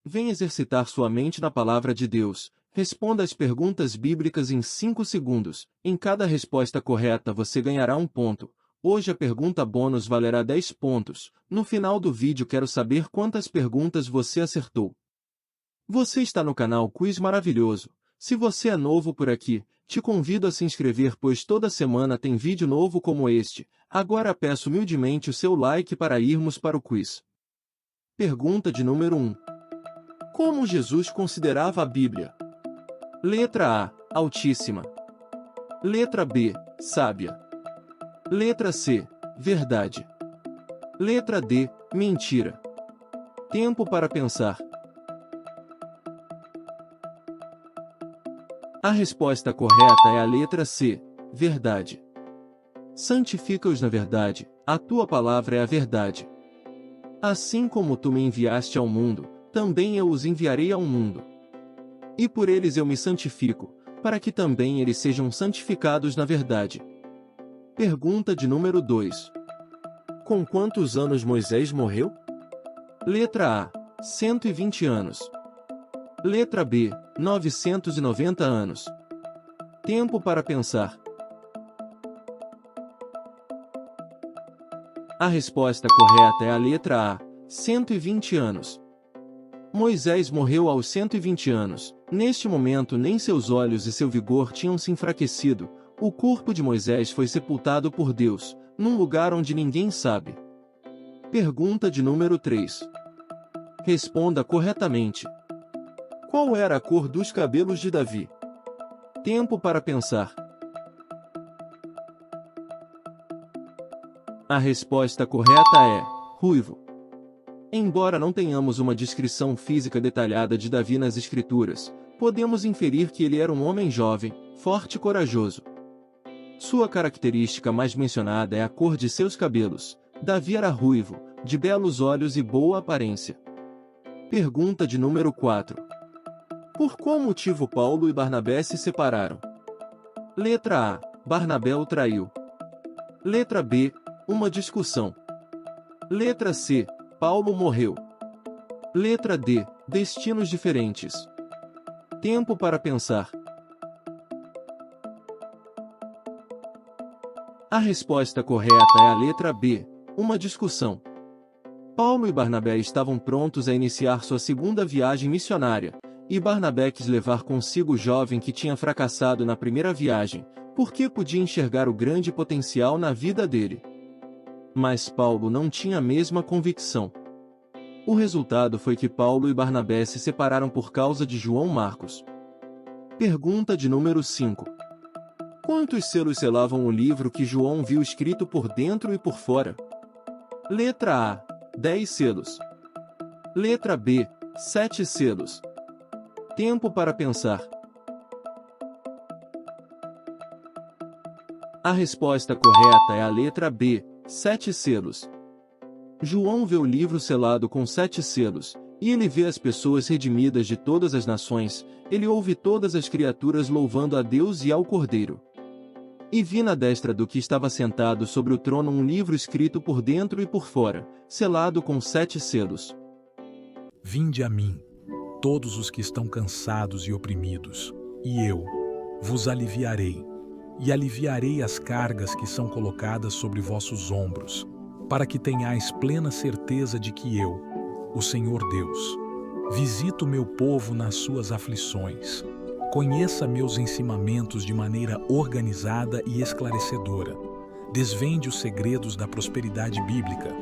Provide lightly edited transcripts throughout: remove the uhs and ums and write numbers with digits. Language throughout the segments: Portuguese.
Vem exercitar sua mente na palavra de Deus. Responda as perguntas bíblicas em 5 segundos. Em cada resposta correta você ganhará 1 ponto. Hoje a pergunta bônus valerá 10 pontos. No final do vídeo quero saber quantas perguntas você acertou. Você está no canal Quiz Maravilhoso. Se você é novo por aqui, te convido a se inscrever pois toda semana tem vídeo novo como este. Agora peço humildemente o seu like para irmos para o quiz. Pergunta de número 1. Como Jesus considerava a Bíblia? Letra A, Altíssima. Letra B, Sábia. Letra C, Verdade. Letra D, Mentira. Tempo para pensar. A resposta correta é a letra C, Verdade. Santifica-os na verdade, a tua palavra é a verdade. Assim como tu me enviaste ao mundo, também eu os enviarei ao mundo. E por eles eu me santifico, para que também eles sejam santificados na verdade. Pergunta de número 2. Com quantos anos Moisés morreu? Letra A, 120 anos. Letra B, 990 anos. Tempo para pensar. A resposta correta é a letra A, 120 anos. Moisés morreu aos 120 anos. Neste momento nem seus olhos e seu vigor tinham se enfraquecido. O corpo de Moisés foi sepultado por Deus, num lugar onde ninguém sabe. Pergunta de número 3. Responda corretamente. Qual era a cor dos cabelos de Davi? Tempo para pensar. A resposta correta é ruivo. Embora não tenhamos uma descrição física detalhada de Davi nas Escrituras, podemos inferir que ele era um homem jovem, forte e corajoso. Sua característica mais mencionada é a cor de seus cabelos. Davi era ruivo, de belos olhos e boa aparência. Pergunta de número 4. Por qual motivo Paulo e Barnabé se separaram? Letra A, Barnabé o traiu. Letra B, uma discussão. Letra C, Paulo morreu. Letra D, destinos diferentes. Tempo para pensar. A resposta correta é a letra B, uma discussão. Paulo e Barnabé estavam prontos a iniciar sua segunda viagem missionária, e Barnabé quis levar consigo o jovem que tinha fracassado na primeira viagem, porque podia enxergar o grande potencial na vida dele. Mas Paulo não tinha a mesma convicção. O resultado foi que Paulo e Barnabé se separaram por causa de João Marcos. Pergunta de número 5. Quantos selos selavam o livro que João viu escrito por dentro e por fora? Letra A, 10 selos. Letra B, 7 selos. Tempo para pensar. A resposta correta é a letra B, 7 selos. João vê o livro selado com 7 selos, e ele vê as pessoas redimidas de todas as nações, ele ouve todas as criaturas louvando a Deus e ao Cordeiro. E vi na destra do que estava sentado sobre o trono um livro escrito por dentro e por fora, selado com 7 selos. Vinde a mim, todos os que estão cansados e oprimidos, e eu vos aliviarei, e aliviarei as cargas que são colocadas sobre vossos ombros, para que tenhais plena certeza de que eu, o Senhor Deus, visito meu povo nas suas aflições. Conheça meus ensinamentos de maneira organizada e esclarecedora. Desvende os segredos da prosperidade bíblica.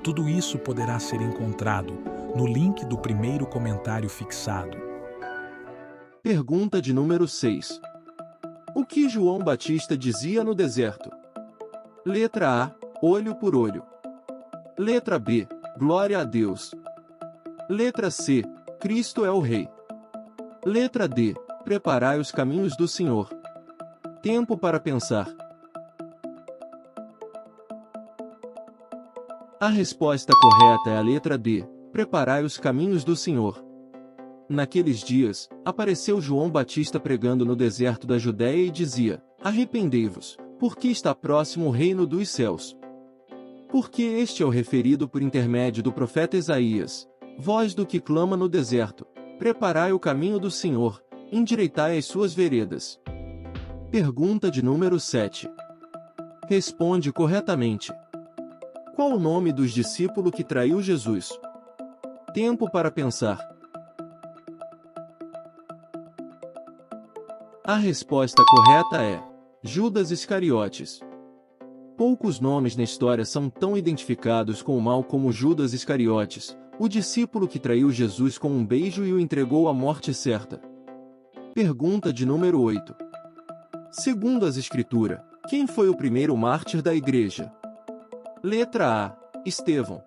Tudo isso poderá ser encontrado no link do primeiro comentário fixado. Pergunta de número 6. O que João Batista dizia no deserto? Letra A, olho por olho. Letra B, glória a Deus. Letra C, Cristo é o Rei. Letra D, preparai os caminhos do Senhor. Tempo para pensar. A resposta correta é a letra D, preparai os caminhos do Senhor. Naqueles dias, apareceu João Batista pregando no deserto da Judéia e dizia: arrependei-vos, porque está próximo o reino dos céus. Porque este é o referido por intermédio do profeta Isaías. Voz do que clama no deserto: preparai o caminho do Senhor, endireitai as suas veredas. Pergunta de número 7. Responde corretamente. Qual o nome dos discípulos que traiu Jesus? Tempo para pensar. A resposta correta é Judas Iscariotes. Poucos nomes na história são tão identificados com o mal como Judas Iscariotes, o discípulo que traiu Jesus com um beijo e o entregou à morte certa. Pergunta de número 8. Segundo as Escrituras, quem foi o primeiro mártir da Igreja? Letra A. Estevão.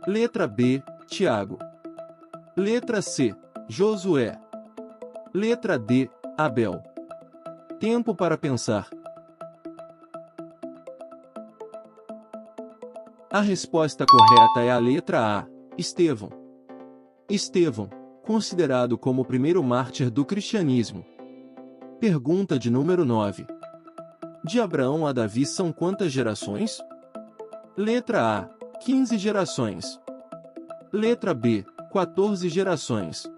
Letra B. Tiago. Letra C. Josué. Letra D. Abel. Tempo para pensar. A resposta correta é a letra A. Estevão. Estevão, considerado como o primeiro mártir do cristianismo. Pergunta de número 9. De Abraão a Davi são quantas gerações? Letra A. 15 gerações. Letra B. 14 gerações.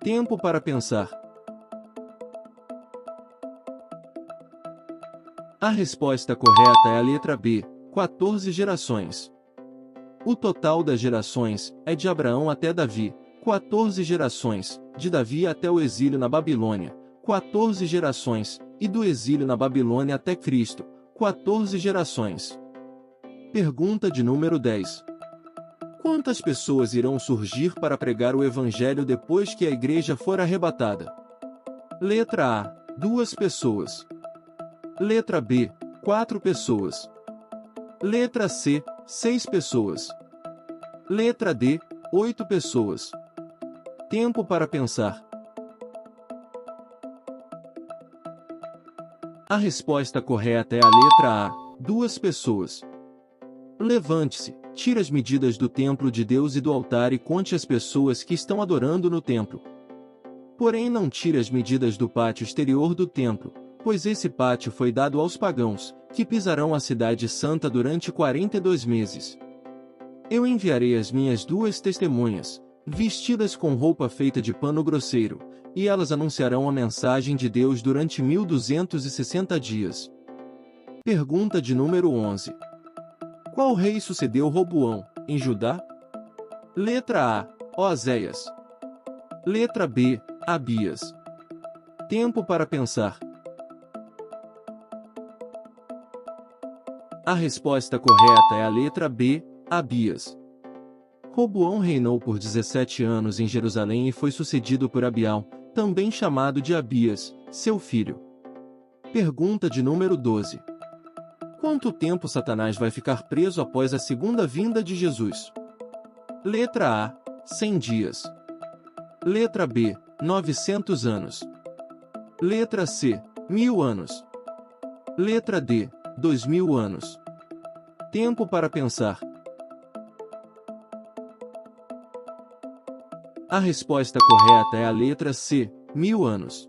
Tempo para pensar. A resposta correta é a letra B. 14 gerações. O total das gerações é de Abraão até Davi, 14 gerações, de Davi até o exílio na Babilônia, 14 gerações, e do exílio na Babilônia até Cristo, 14 gerações. Pergunta de número 10. Quantas pessoas irão surgir para pregar o Evangelho depois que a igreja for arrebatada? Letra A. 2 pessoas. Letra B. 4 pessoas. Letra C. 6 pessoas. Letra D. 8 pessoas. Tempo para pensar. A resposta correta é a letra A. 2 pessoas. Levante-se, tire as medidas do templo de Deus e do altar e conte as pessoas que estão adorando no templo. Porém não tire as medidas do pátio exterior do templo, pois esse pátio foi dado aos pagãos, que pisarão a cidade santa durante 42 meses. Eu enviarei as minhas 2 testemunhas, vestidas com roupa feita de pano grosseiro, e elas anunciarão a mensagem de Deus durante 1260 dias. Pergunta de número 11. Qual rei sucedeu Roboão, em Judá? Letra A. Oséias. Letra B. Abias. Tempo para pensar. A resposta correta é a letra B. Abias. Roboão reinou por 17 anos em Jerusalém e foi sucedido por Abial, também chamado de Abias, seu filho. Pergunta de número 12. Quanto tempo Satanás vai ficar preso após a segunda vinda de Jesus? Letra A. 100 dias. Letra B. 900 anos. Letra C. 1000 anos. Letra D. 2000 anos. Tempo para pensar. A resposta correta é a letra C. 1000 anos.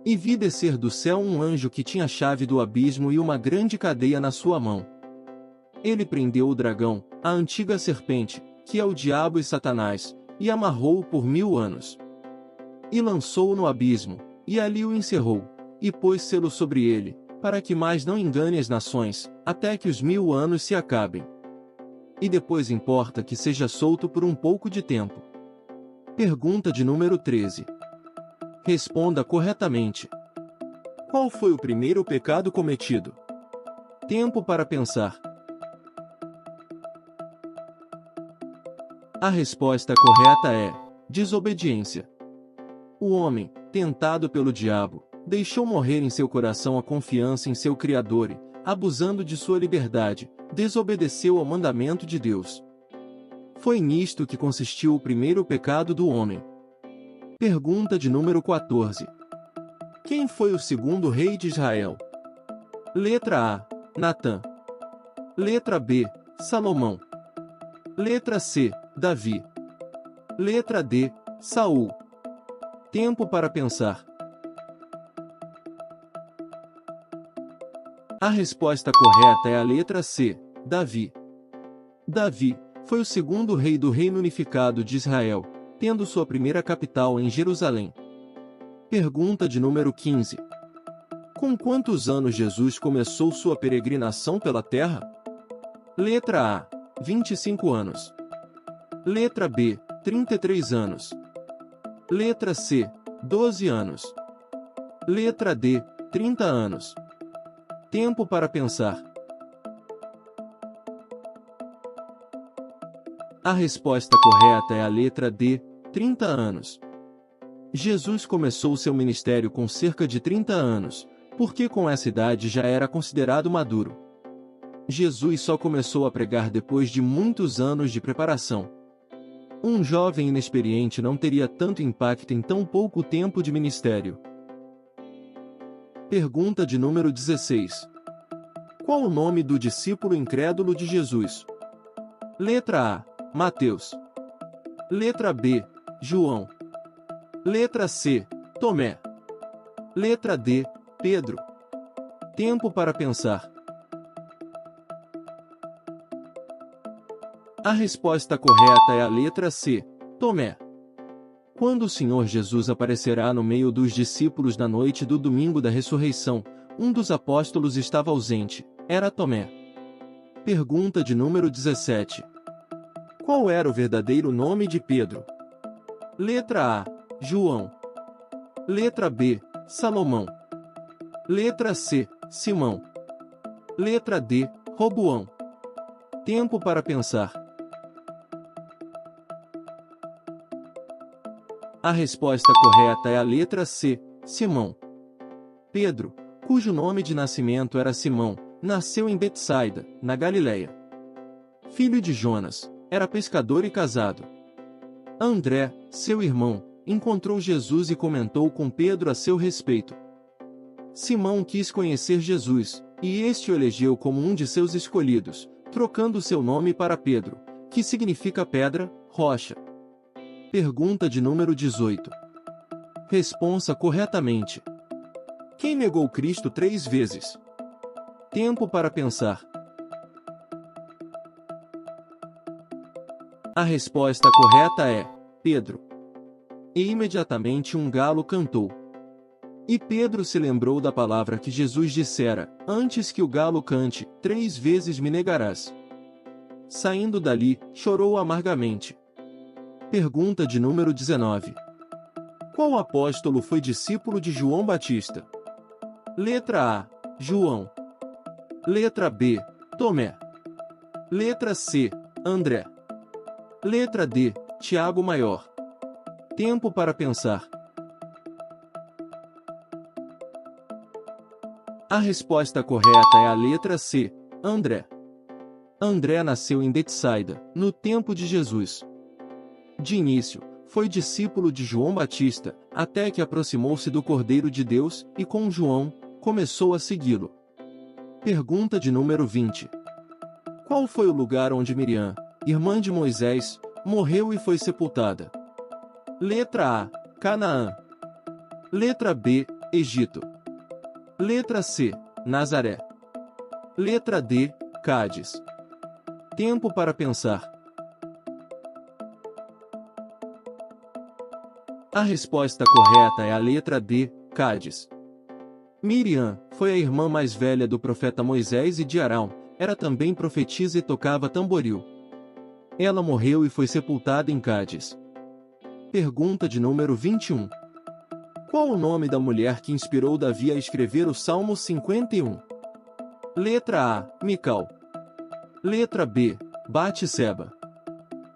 E vi descer do céu um anjo que tinha a chave do abismo e uma grande cadeia na sua mão. Ele prendeu o dragão, a antiga serpente, que é o diabo e Satanás, e amarrou-o por 1000 anos. E lançou-o no abismo, e ali o encerrou, e pôs selo sobre ele, para que mais não engane as nações, até que os 1000 anos se acabem. E depois importa que seja solto por um pouco de tempo. Pergunta de número 13. Responda corretamente. Qual foi o primeiro pecado cometido? Tempo para pensar. A resposta correta é desobediência. O homem, tentado pelo diabo, deixou morrer em seu coração a confiança em seu Criador e, abusando de sua liberdade, desobedeceu ao mandamento de Deus. Foi nisto que consistiu o primeiro pecado do homem. Pergunta de número 14. Quem foi o segundo rei de Israel? Letra A. Natã. Letra B. Salomão. Letra C. Davi. Letra D. Saul. Tempo para pensar. A resposta correta é a letra C. Davi. Davi Foi o segundo rei do Reino Unificado de Israel, tendo sua primeira capital em Jerusalém. Pergunta de número 15. Com quantos anos Jesus começou sua peregrinação pela terra? Letra A, 25 anos. Letra B, 33 anos. Letra C, 12 anos. Letra D, 30 anos. Tempo para pensar. A resposta correta é a letra D, 30 anos. Jesus começou seu ministério com cerca de 30 anos, porque com essa idade já era considerado maduro. Jesus só começou a pregar depois de muitos anos de preparação. Um jovem inexperiente não teria tanto impacto em tão pouco tempo de ministério. Pergunta de número 16. Qual o nome do discípulo incrédulo de Jesus? Letra A, Mateus. Letra B, João. Letra C, Tomé. Letra D, Pedro. Tempo para pensar. A resposta correta é a letra C, Tomé. Quando o Senhor Jesus aparecerá no meio dos discípulos na noite do domingo da ressurreição, um dos apóstolos estava ausente, era Tomé. Pergunta de número 17. Qual era o verdadeiro nome de Pedro? Letra A, João. Letra B, Salomão. Letra C, Simão. Letra D, Roboão. Tempo para pensar. A resposta correta é a letra C, Simão. Pedro, cujo nome de nascimento era Simão, nasceu em Betsaida, na Galileia. Filho de Jonas, era pescador e casado. André, seu irmão, encontrou Jesus e comentou com Pedro a seu respeito. Simão quis conhecer Jesus, e este o elegeu como um de seus escolhidos, trocando seu nome para Pedro, que significa pedra, rocha. Pergunta de número 18. Responda corretamente. Quem negou Cristo 3 vezes? Tempo para pensar. A resposta correta é Pedro. E imediatamente um galo cantou. E Pedro se lembrou da palavra que Jesus dissera: antes que o galo cante, 3 vezes me negarás. Saindo dali, chorou amargamente. Pergunta de número 19. Qual apóstolo foi discípulo de João Batista? Letra A, João. Letra B, Tomé. Letra C, André. Letra D, Tiago Maior. Tempo para pensar. A resposta correta é a letra C, André. André nasceu em Betsaida, no tempo de Jesus. De início, foi discípulo de João Batista, até que aproximou-se do Cordeiro de Deus, e com João, começou a segui-lo. Pergunta de número 20. Qual foi o lugar onde Miriam, irmã de Moisés, morreu e foi sepultada? Letra A, Canaã. Letra B, Egito. Letra C, Nazaré. Letra D, Cádiz. Tempo para pensar. A resposta correta é a letra D, Cádiz. Miriam foi a irmã mais velha do profeta Moisés e de Arão, era também profetisa e tocava tamboril. Ela morreu e foi sepultada em Cádiz. Pergunta de número 21. Qual o nome da mulher que inspirou Davi a escrever o Salmo 51? Letra A, Mical. Letra B, Batseba.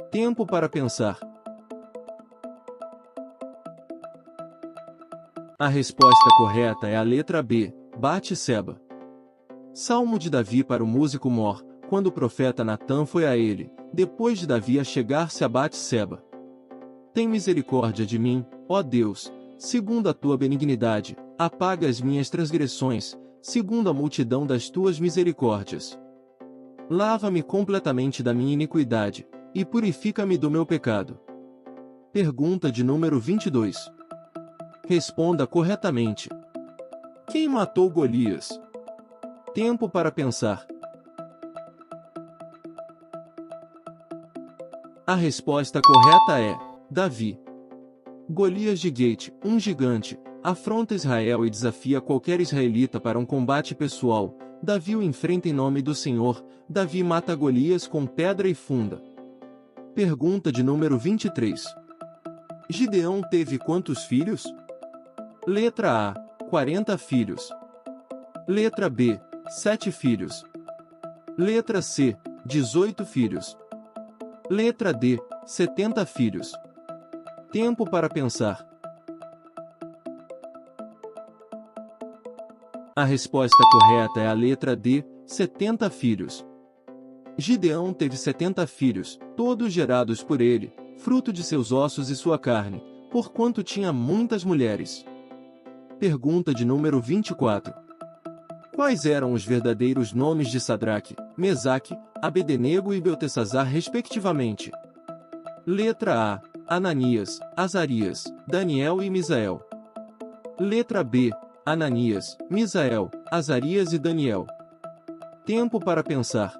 Tempo para pensar. A resposta correta é a letra B, Batseba. Salmo de Davi para o músico mor, quando o profeta Natã foi a ele, depois de Davi achegar-se a Batseba. Tem misericórdia de mim, ó Deus, segundo a tua benignidade, apaga as minhas transgressões, segundo a multidão das tuas misericórdias. Lava-me completamente da minha iniquidade, e purifica-me do meu pecado. Pergunta de número 22. Responda corretamente. Quem matou Golias? Tempo para pensar. A resposta correta é Davi. Golias de Gate, um gigante, afronta Israel e desafia qualquer israelita para um combate pessoal. Davi o enfrenta em nome do Senhor. Davi mata Golias com pedra e funda. Pergunta de número 23. Gideão teve quantos filhos? Letra A, 40 filhos. Letra B, 7 filhos. Letra C, 18 filhos. Letra D, 70 filhos. Tempo para pensar. A resposta correta é a letra D, 70 filhos. Gideão teve 70 filhos, todos gerados por ele, fruto de seus ossos e sua carne, porquanto tinha muitas mulheres. Pergunta de número 24. Quais eram os verdadeiros nomes de Sadraque, Mesaque, Abednego e Beltesazar respectivamente? Letra A, Ananias, Azarias, Daniel e Misael. Letra B, Ananias, Misael, Azarias e Daniel. Tempo para pensar.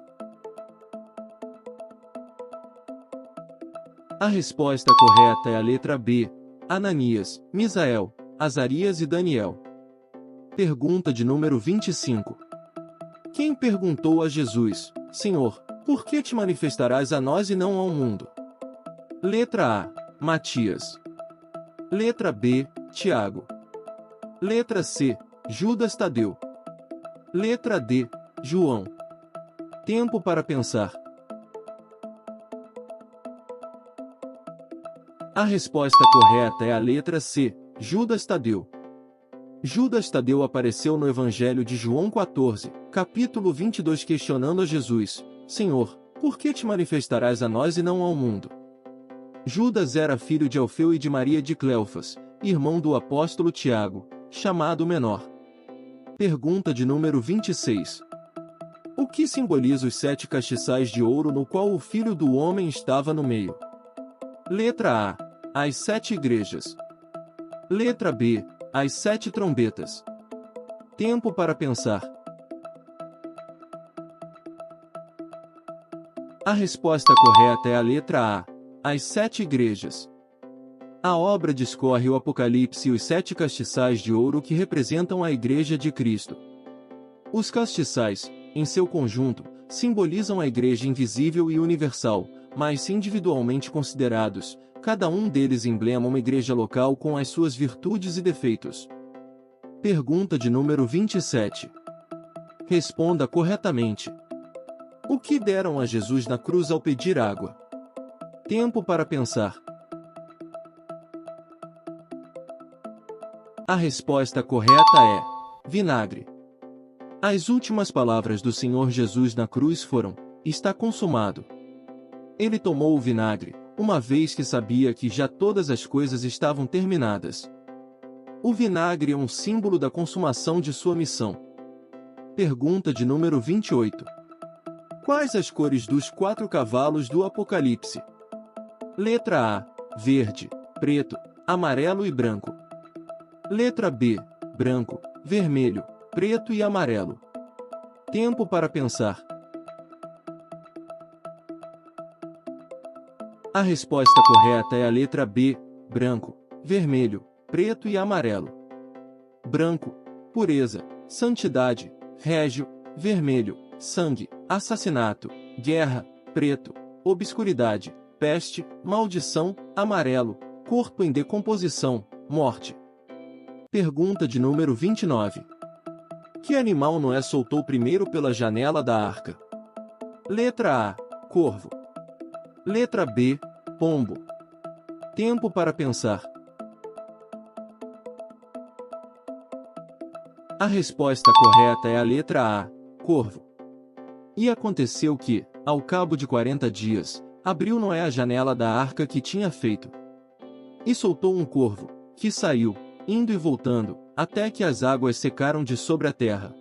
A resposta correta é a letra B, Ananias, Misael, Azarias e Daniel. Pergunta de número 25. Quem perguntou a Jesus, Senhor, por que te manifestarás a nós e não ao mundo? Letra A, Matias. Letra B, Tiago. Letra C, Judas Tadeu. Letra D, João. Tempo para pensar. A resposta correta é a letra C, Judas Tadeu. Judas Tadeu apareceu no Evangelho de João 14, capítulo 22, questionando a Jesus, Senhor, por que te manifestarás a nós e não ao mundo? Judas era filho de Alfeu e de Maria de Cleofas, irmão do apóstolo Tiago, chamado menor. Pergunta de número 26. O que simboliza os 7 castiçais de ouro no qual o Filho do Homem estava no meio? Letra A, as 7 igrejas. Letra B, as 7 trombetas. Tempo para pensar. A resposta correta é a letra A, as 7 igrejas. A obra discorre o Apocalipse e os 7 castiçais de ouro que representam a Igreja de Cristo. Os castiçais, em seu conjunto, simbolizam a Igreja invisível e universal, mas individualmente considerados, cada um deles emblema uma igreja local com as suas virtudes e defeitos. Pergunta de número 27. Responda corretamente. O que deram a Jesus na cruz ao pedir água? Tempo para pensar. A resposta correta é vinagre. As últimas palavras do Senhor Jesus na cruz foram: está consumado. Ele tomou o vinagre, uma vez que sabia que já todas as coisas estavam terminadas. O vinagre é um símbolo da consumação de sua missão. Pergunta de número 28. Quais as cores dos 4 cavalos do Apocalipse? Letra A, verde, preto, amarelo e branco. Letra B, branco, vermelho, preto e amarelo. Tempo para pensar. A resposta correta é a letra B, branco, vermelho, preto e amarelo. Branco, pureza, santidade, régio, vermelho, sangue, assassinato, guerra, preto, obscuridade, peste, maldição, amarelo, corpo em decomposição, morte. Pergunta de número 29. Que animal Noé soltou primeiro pela janela da arca? Letra A, corvo. Letra B, pombo. Tempo para pensar. A resposta correta é a letra A, corvo. E aconteceu que, ao cabo de 40 dias, abriu Noé a janela da arca que tinha feito. E soltou um corvo, que saiu, indo e voltando, até que as águas secaram de sobre a terra.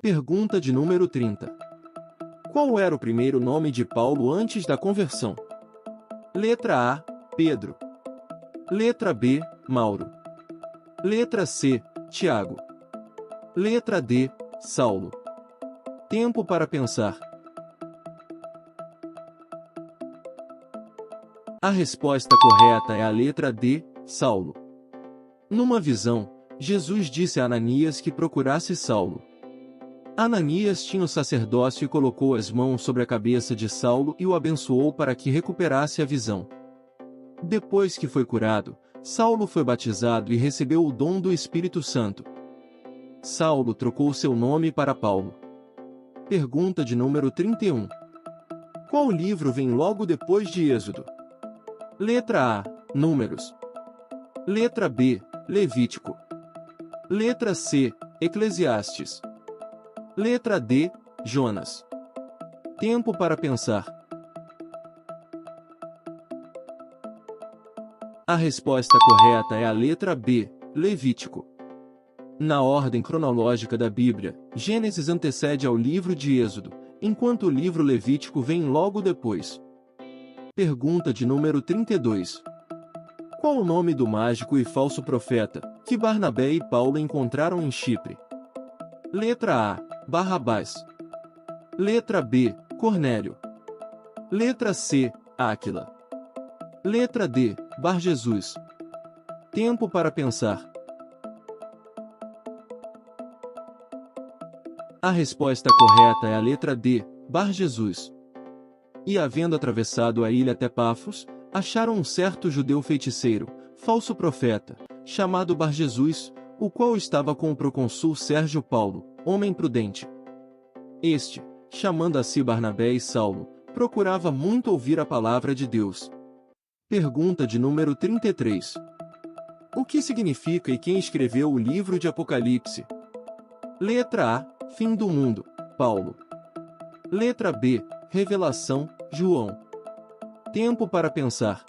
Pergunta de número 30. Qual era o primeiro nome de Paulo antes da conversão? Letra A, Pedro. Letra B, Mauro. Letra C, Tiago. Letra D, Saulo. Tempo para pensar. A resposta correta é a letra D, Saulo. Numa visão, Jesus disse a Ananias que procurasse Saulo. Ananias tinha o sacerdócio e colocou as mãos sobre a cabeça de Saulo e o abençoou para que recuperasse a visão. Depois que foi curado, Saulo foi batizado e recebeu o dom do Espírito Santo. Saulo trocou seu nome para Paulo. Pergunta de número 31. Qual livro vem logo depois de Êxodo? Letra A, Números. Letra B, Levítico. Letra C, Eclesiastes. Letra D, Jonas. Tempo para pensar. A resposta correta é a letra B, Levítico. Na ordem cronológica da Bíblia, Gênesis antecede ao livro de Êxodo, enquanto o livro Levítico vem logo depois. Pergunta de número 32. Qual o nome do mágico e falso profeta que Barnabé e Paulo encontraram em Chipre? Letra A, Barrabás. Letra B, Cornélio. Letra C, Áquila. Letra D, Bar-Jesus. Tempo para pensar. A resposta correta é a letra D, Bar-Jesus. E havendo atravessado a ilha até Pafos, acharam um certo judeu feiticeiro, falso profeta, chamado Bar-Jesus, o qual estava com o procônsul Sérgio Paulo, homem prudente. Este, chamando a si Barnabé e Saulo, procurava muito ouvir a palavra de Deus. Pergunta de número 33. O que significa e quem escreveu o livro de Apocalipse? Letra A, Fim do mundo, Paulo. Letra B, Revelação, João. Tempo para pensar.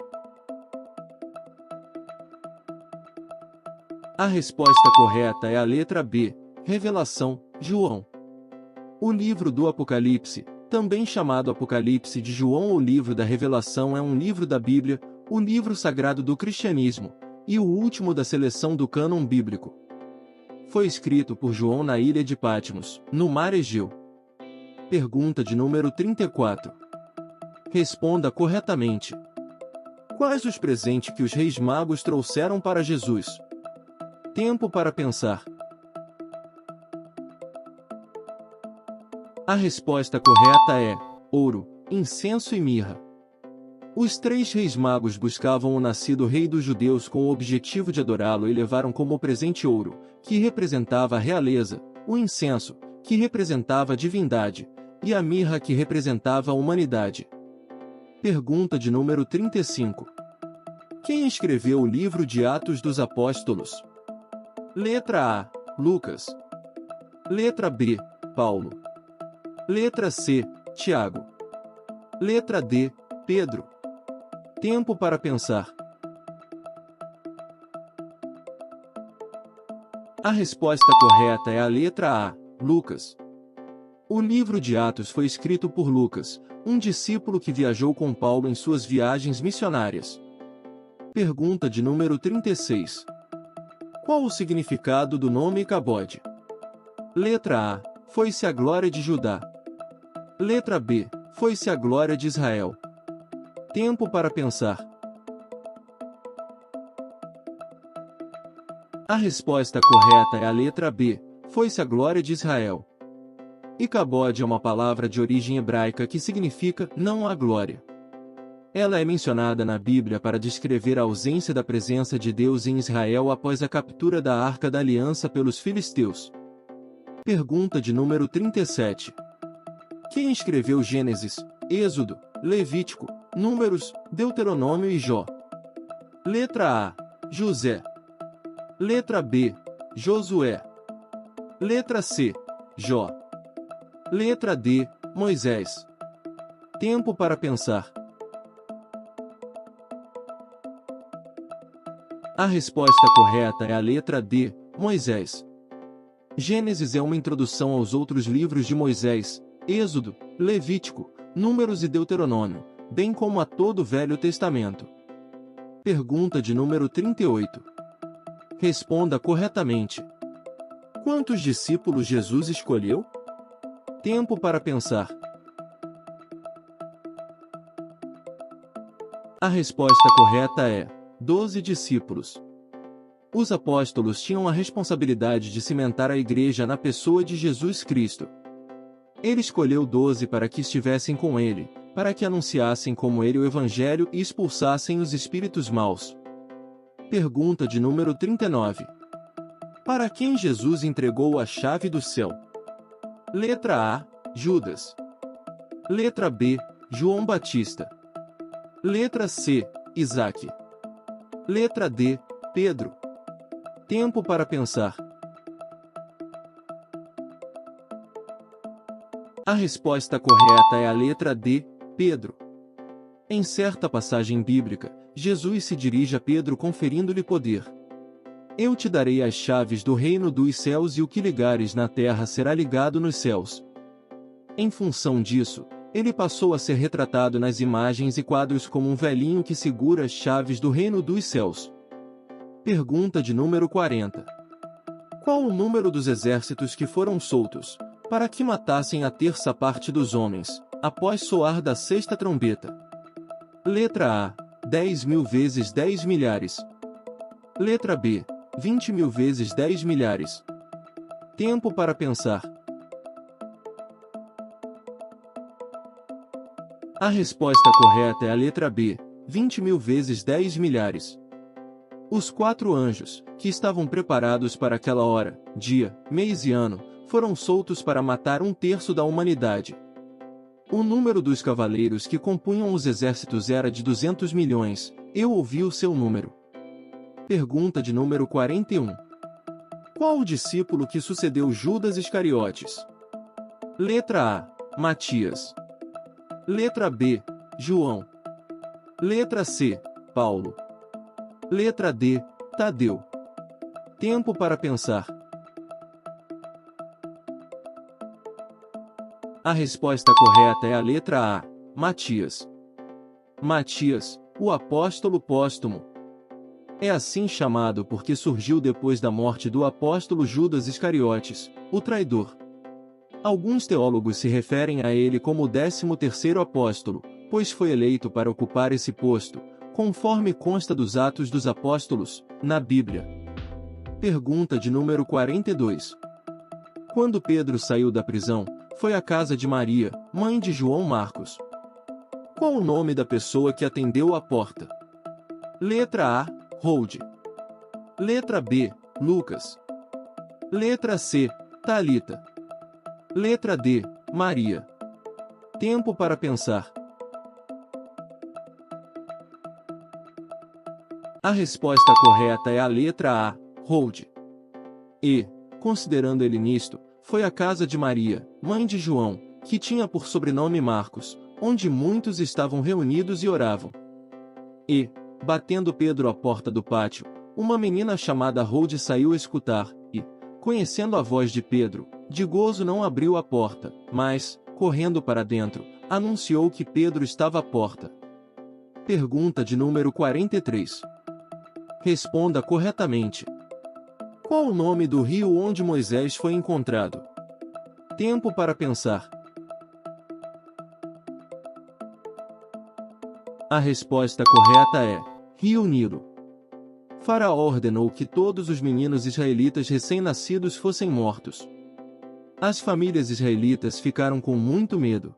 A resposta correta é a letra B, Revelação, João. O livro do Apocalipse, também chamado Apocalipse de João ou Livro da Revelação, é um livro da Bíblia, o livro sagrado do cristianismo, e o último da seleção do cânon bíblico. Foi escrito por João na ilha de Patmos, no mar Egeu. Pergunta de número 34. Responda corretamente. Quais os presentes que os reis magos trouxeram para Jesus? Tempo para pensar. A resposta correta é ouro, incenso e mirra. Os 3 reis magos buscavam o nascido rei dos judeus com o objetivo de adorá-lo e levaram como presente ouro, que representava a realeza, o incenso, que representava a divindade, e a mirra, que representava a humanidade. Pergunta de número 35. Quem escreveu o livro de Atos dos Apóstolos? Letra A, Lucas. Letra B, Paulo. Letra C, Tiago. Letra D, Pedro. Tempo para pensar. A resposta correta é a letra A, Lucas. O livro de Atos foi escrito por Lucas, um discípulo que viajou com Paulo em suas viagens missionárias. Pergunta de número 36. Qual o significado do nome Icabode? Letra A, foi-se a glória de Judá. Letra B, foi-se a glória de Israel. Tempo para pensar. A resposta correta é a letra B, foi-se a glória de Israel. Icabode é uma palavra de origem hebraica que significa não há glória. Ela é mencionada na Bíblia para descrever a ausência da presença de Deus em Israel após a captura da Arca da Aliança pelos filisteus. Pergunta de número 37. Quem escreveu Gênesis, Êxodo, Levítico, Números, Deuteronômio e Jó? Letra A, José. Letra B, Josué. Letra C, Jó. Letra D, Moisés. Tempo para pensar. A resposta correta é a letra D, Moisés. Gênesis é uma introdução aos outros livros de Moisés, Êxodo, Levítico, Números e Deuteronômio, bem como a todo o Velho Testamento. Pergunta de número 38. Responda corretamente. Quantos discípulos Jesus escolheu? Tempo para pensar. A resposta correta é 12 discípulos. Os apóstolos tinham a responsabilidade de cimentar a igreja na pessoa de Jesus Cristo. Ele escolheu 12 para que estivessem com ele, para que anunciassem como ele o Evangelho e expulsassem os espíritos maus. Pergunta de número 39. Para quem Jesus entregou a chave do céu? Letra A, Judas. Letra B, João Batista. Letra C, Isaac. Letra D, Pedro. Tempo para pensar. A resposta correta é a letra D, Pedro. Em certa passagem bíblica, Jesus se dirige a Pedro conferindo-lhe poder. Eu te darei as chaves do reino dos céus e o que ligares na terra será ligado nos céus. Em função disso, ele passou a ser retratado nas imagens e quadros como um velhinho que segura as chaves do reino dos céus. Pergunta de número 40. Qual o número dos exércitos que foram soltos, para que matassem a terça parte dos homens, após soar da sexta trombeta? Letra A, 10.000 vezes 10 milhares. Letra B, 20.000 vezes 10 milhares. Tempo para pensar. A resposta correta é a letra B, 20.000 vezes 10 milhares. Os 4 anjos, que estavam preparados para aquela hora, dia, mês e ano, foram soltos para matar 1/3 da humanidade. O número dos cavaleiros que compunham os exércitos era de 200 milhões, eu ouvi o seu número. Pergunta de número 41. Qual o discípulo que sucedeu Judas Iscariotes? Letra A, Matias. Letra B, João. Letra C, Paulo. Letra D, Tadeu. Tempo para pensar. A resposta correta é a letra A, Matias. Matias, o apóstolo póstumo. É assim chamado porque surgiu depois da morte do apóstolo Judas Iscariotes, o traidor. Alguns teólogos se referem a ele como o 13º apóstolo, pois foi eleito para ocupar esse posto, conforme consta dos Atos dos Apóstolos, na Bíblia. Pergunta de número 42. Quando Pedro saiu da prisão, foi à casa de Maria, mãe de João Marcos. Qual o nome da pessoa que atendeu à porta? Letra A, Rode. Letra B, Lucas. Letra C, Talita. Letra D, Maria. Tempo para pensar. A resposta correta é a letra A, Rode. E, considerando ele nisto, foi à casa de Maria, mãe de João, que tinha por sobrenome Marcos, onde muitos estavam reunidos e oravam. E, batendo Pedro à porta do pátio, uma menina chamada Rode saiu a escutar, e, conhecendo a voz de Pedro, de gozo não abriu a porta, mas, correndo para dentro, anunciou que Pedro estava à porta. Pergunta de número 43. Responda corretamente. Qual o nome do rio onde Moisés foi encontrado? Tempo para pensar. A resposta correta é Rio Nilo. Faraó ordenou que todos os meninos israelitas recém-nascidos fossem mortos. As famílias israelitas ficaram com muito medo.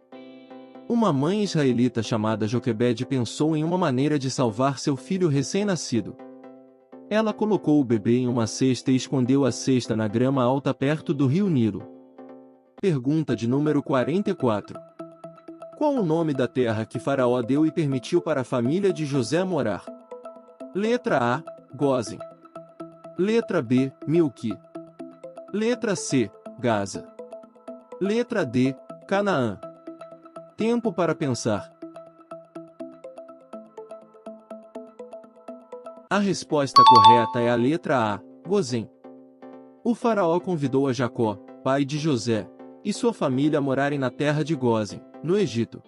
Uma mãe israelita chamada Joquebede pensou em uma maneira de salvar seu filho recém-nascido. Ela colocou o bebê em uma cesta e escondeu a cesta na grama alta perto do rio Nilo. Pergunta de número 44. Qual o nome da terra que Faraó deu e permitiu para a família de José morar? Letra A, Gósen. Letra B, Milqui. Letra C, Gaza. Letra D, Canaã. Tempo para pensar. A resposta correta é a letra A, Gósen. O faraó convidou a Jacó, pai de José, e sua família a morarem na terra de Gósen, no Egito.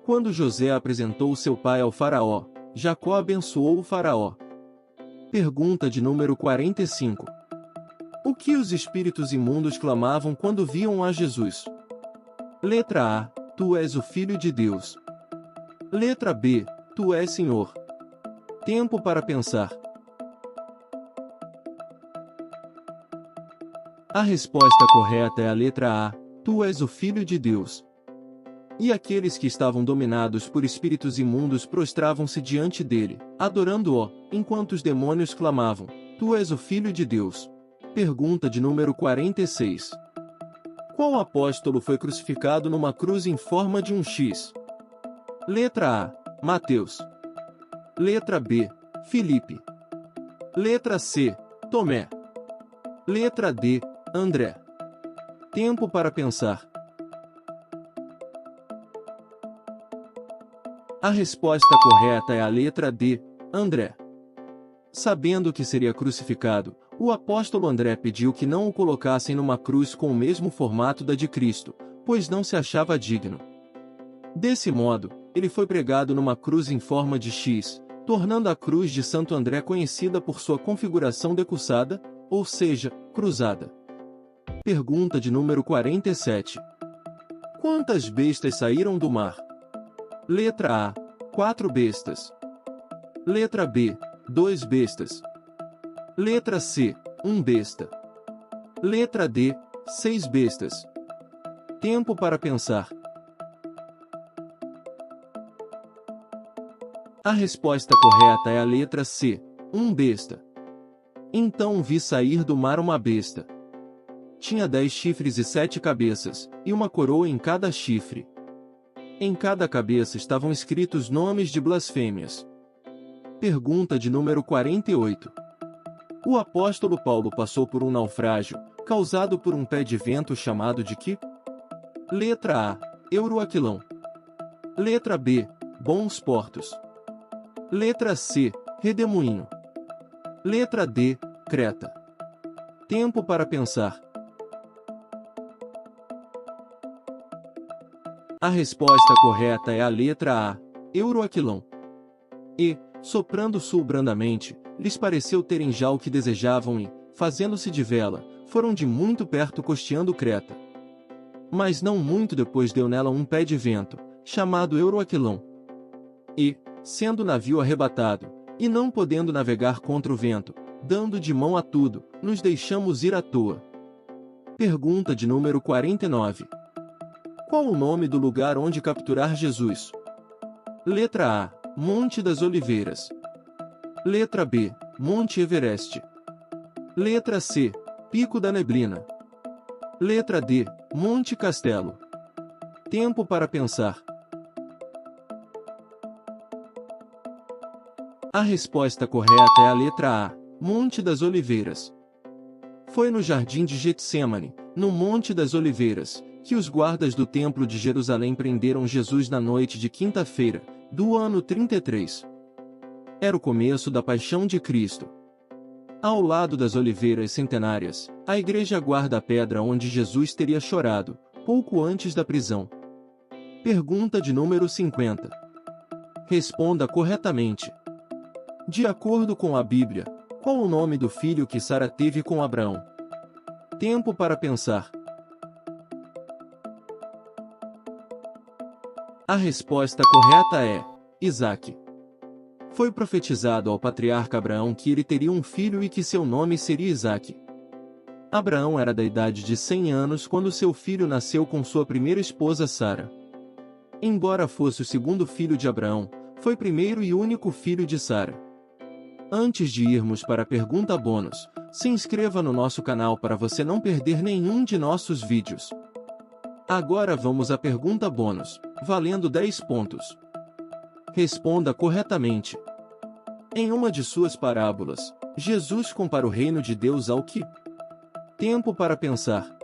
Quando José apresentou seu pai ao faraó, Jacó abençoou o faraó. Pergunta de número 45. O que os espíritos imundos clamavam quando viam a Jesus? Letra A, Tu és o Filho de Deus. Letra B, Tu és Senhor. Tempo para pensar. A resposta correta é a letra A. Tu és o Filho de Deus. E aqueles que estavam dominados por espíritos imundos prostravam-se diante dele, adorando-o, enquanto os demônios clamavam: Tu és o Filho de Deus. Pergunta de número 46. Qual apóstolo foi crucificado numa cruz em forma de um X? Letra A. Mateus. Letra B. Filipe. Letra C. Tomé. Letra D. André. Tempo para pensar. A resposta correta é a letra D. André. Sabendo que seria crucificado, o apóstolo André pediu que não o colocassem numa cruz com o mesmo formato da de Cristo, pois não se achava digno. Desse modo, ele foi pregado numa cruz em forma de X, tornando a cruz de Santo André conhecida por sua configuração decussada, ou seja, cruzada. Pergunta de número 47. Quantas bestas saíram do mar? Letra A. 4 bestas. Letra B. 2 bestas. Letra C. 1 besta. Letra D. 6 bestas. Tempo para pensar. A resposta correta é a letra C. 1 besta. Então vi sair do mar uma besta. Tinha 10 chifres e 7 cabeças, e uma coroa em cada chifre. Em cada cabeça estavam escritos nomes de blasfêmias. Pergunta de número 48. O apóstolo Paulo passou por um naufrágio, causado por um pé de vento chamado de quê? Letra A. Euroaquilão. Letra B. Bons Portos. Letra C. Redemoinho. Letra D. Creta. Tempo para pensar. A resposta correta é a letra A. Euroaquilão. E, soprando sul brandamente, lhes pareceu terem já o que desejavam e, fazendo-se de vela, foram de muito perto costeando Creta. Mas não muito depois deu nela um pé de vento, chamado Euroaquilão. E, sendo o navio arrebatado, e não podendo navegar contra o vento, dando de mão a tudo, nos deixamos ir à toa. Pergunta de número 49. Qual o nome do lugar onde capturar Jesus? Letra A. Monte das Oliveiras. Letra B. Monte Everest. Letra C. Pico da Neblina. Letra D. Monte Castelo. Tempo para pensar. A resposta correta é a letra A. Monte das Oliveiras. Foi no jardim de Getsêmani, no Monte das Oliveiras, que os guardas do Templo de Jerusalém prenderam Jesus na noite de quinta-feira, do ano 33. Era o começo da paixão de Cristo. Ao lado das oliveiras centenárias, a igreja guarda a pedra onde Jesus teria chorado, pouco antes da prisão. Pergunta de número 50. Responda corretamente. De acordo com a Bíblia, qual o nome do filho que Sara teve com Abraão? Tempo para pensar. A resposta correta é Isaque. Foi profetizado ao patriarca Abraão que ele teria um filho e que seu nome seria Isaque. Abraão era da idade de 100 anos quando seu filho nasceu com sua primeira esposa Sara. Embora fosse o segundo filho de Abraão, foi primeiro e único filho de Sara. Antes de irmos para a pergunta bônus, se inscreva no nosso canal para você não perder nenhum de nossos vídeos. Agora vamos à pergunta bônus, valendo 10 pontos. Responda corretamente. Em uma de suas parábolas, Jesus compara o reino de Deus ao quê? Tempo para pensar.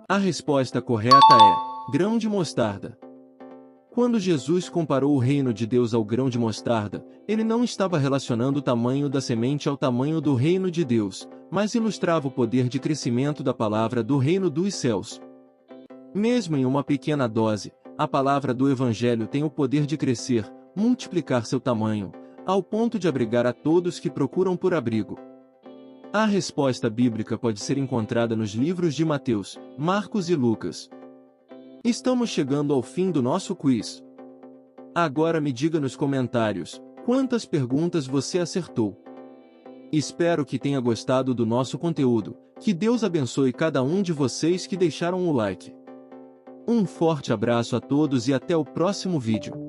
A resposta correta é grão de mostarda. Quando Jesus comparou o reino de Deus ao grão de mostarda, ele não estava relacionando o tamanho da semente ao tamanho do reino de Deus, mas ilustrava o poder de crescimento da palavra do reino dos céus. Mesmo em uma pequena dose, a palavra do Evangelho tem o poder de crescer, multiplicar seu tamanho, ao ponto de abrigar a todos que procuram por abrigo. A resposta bíblica pode ser encontrada nos livros de Mateus, Marcos e Lucas. Estamos chegando ao fim do nosso quiz. Agora me diga nos comentários, quantas perguntas você acertou? Espero que tenha gostado do nosso conteúdo. Que Deus abençoe cada um de vocês que deixaram o like. Um forte abraço a todos e até o próximo vídeo.